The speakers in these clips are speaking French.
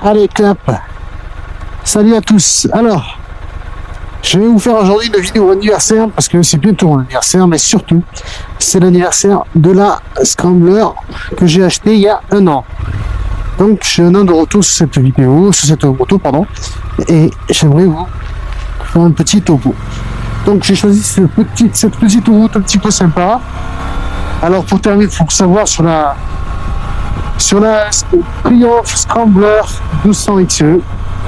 Allez, clap. Salut à tous. Alors, je vais vous faire aujourd'hui une vidéo anniversaire parce que c'est bientôt mon anniversaire, mais surtout, c'est l'anniversaire de la Scrambler que j'ai acheté il y a un an. Donc, j'ai un an de retour sur cette moto, et j'aimerais vous faire un petit topo. Donc, j'ai choisi cette petite route un petit peu sympa. Alors, pour terminer, il faut savoir sur la Triumph Scrambler 1200 XE,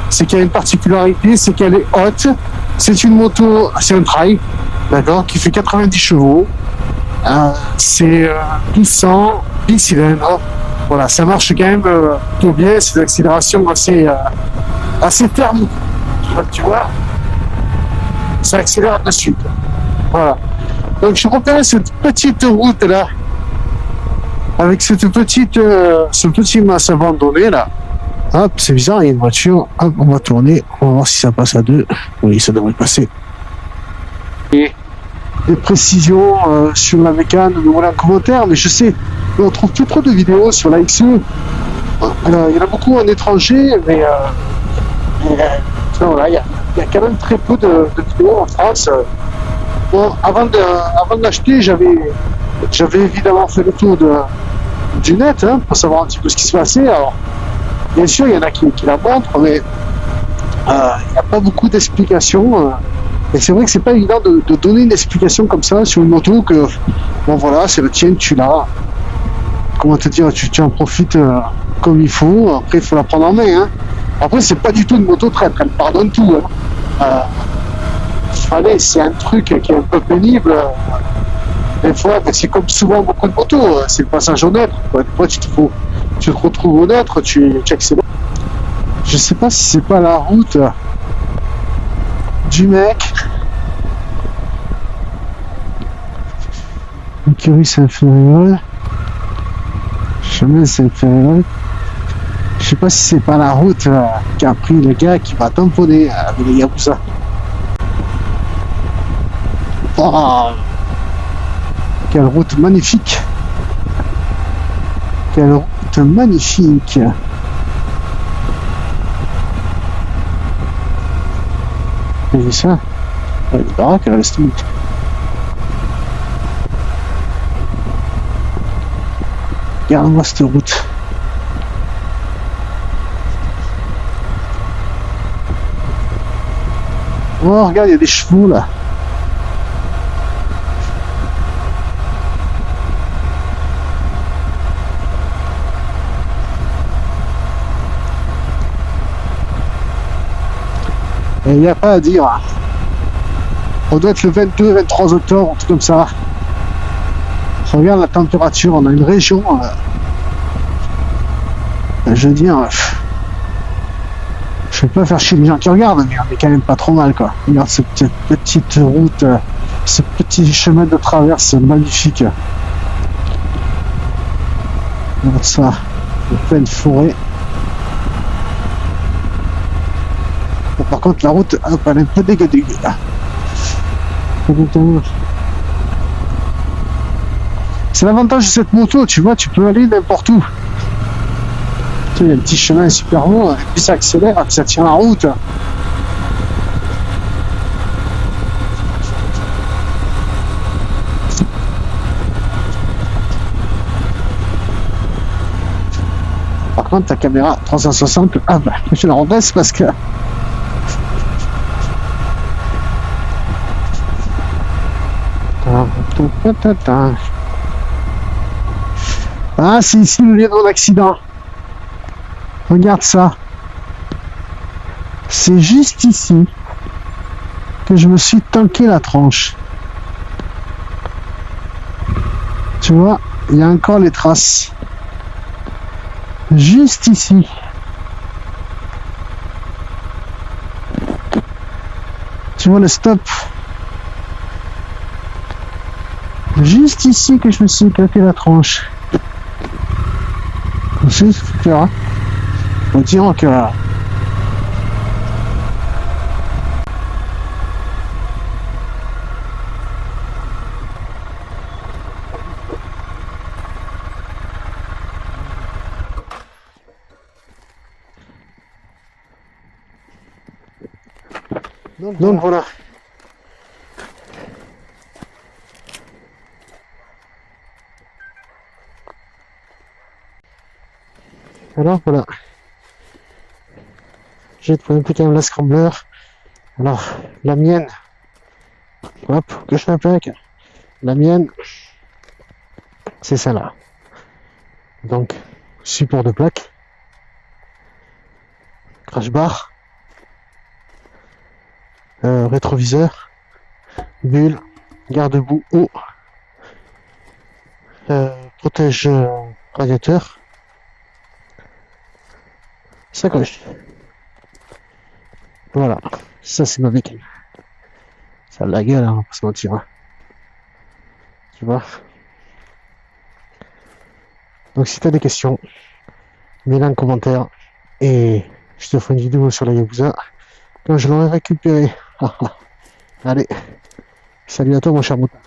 c'est qu'il y a une particularité, c'est qu'elle est haute. C'est une moto, c'est un trail, d'accord, qui fait 90 chevaux. C'est 1200 bicylindres. Voilà, ça marche quand même plutôt bien. C'est des accélérations assez fermes. Tu vois, ça accélère de suite. Voilà. Donc je repère cette petite route là, avec ce petit masse abandonné là. Hop, c'est bizarre, il y a une voiture. Hop, on va tourner. On va voir si ça passe à deux. Oui, ça devrait passer. Et des précisions sur la mécane, me voilà en commentaire, mais je sais, on trouve plus trop de vidéos sur la XE. Alors, il y en a beaucoup en étranger, mais voilà, il y a quand même très peu de vidéos en France. Bon, avant de l'acheter, j'avais évidemment fait le tour du net pour savoir un petit peu ce qui se passait. Alors, bien sûr, il y en a qui la montrent, mais il n'y a pas beaucoup d'explications. Et c'est vrai que c'est pas évident de donner une explication comme ça sur une moto que, bon voilà, c'est le tien, tu l'as. Comment te dire, tu en profites comme il faut. Après, il faut la prendre en main. Après, c'est pas du tout une moto traître, elle pardonne tout. C'est un truc qui est un peu pénible. Des fois, c'est comme souvent beaucoup de motos, c'est le passage au neutre. Des fois, tu te retrouves au neutre, tu accélères. Je sais pas si c'est pas la route du mec. Écurie Saint-Ferréol. Chemin Saint-Ferréol. Je sais pas si c'est pas la route qu'a pris le gars qui va tamponner avec les Yakuza. Oh, quelle route magnifique! Quelle route magnifique! Et ça, il verra qu'elle reste vite. Regarde-moi cette route. Oh, regarde, il y a des chevaux là. Et il n'y a pas à dire. On doit être le 22-23 octobre, un truc comme ça. Regarde la température, on a une région. Je veux dire, je vais pas faire chier les gens qui regardent, mais on est quand même pas trop mal quoi. Regarde cette petite route, ce petit chemin de traverse magnifique. Regarde ça, en pleine forêt. Bon, par contre la route, hop, elle est un peu dégueu là. C'est l'avantage de cette moto, tu vois, tu peux aller n'importe où. Il y a un petit chemin super long, et puis ça accélère, et puis ça tient la route. Par contre, ta caméra 360, ah bah, je la rebaisse parce que... Ah, c'est ici le lieu de mon accident. Regarde ça. C'est juste ici que je me suis tanké la tronche. Tu vois, il y a encore les traces. Juste ici. Tu vois le stop. Juste ici que je me suis éclaté la tronche. Juste, tu vois. On dirait que Donc voilà. Alors voilà. J'ai trouvé plus quand même la scrambler. Alors, la mienne. Hop, que je la plaque. La mienne, c'est celle-là. Donc, support de plaque. Crash bar. Rétroviseur. Bulle. Garde-boue haut. Protège radiateur. Sacoche. Voilà, ça c'est ma bécane. Ça a de la gueule, hein, on va pas se mentir. Hein. Tu vois. Donc si t'as des questions, mets-les en commentaire et je te ferai une vidéo sur la Yakuza quand je l'aurai récupéré. Allez, salut à toi mon cher mouton.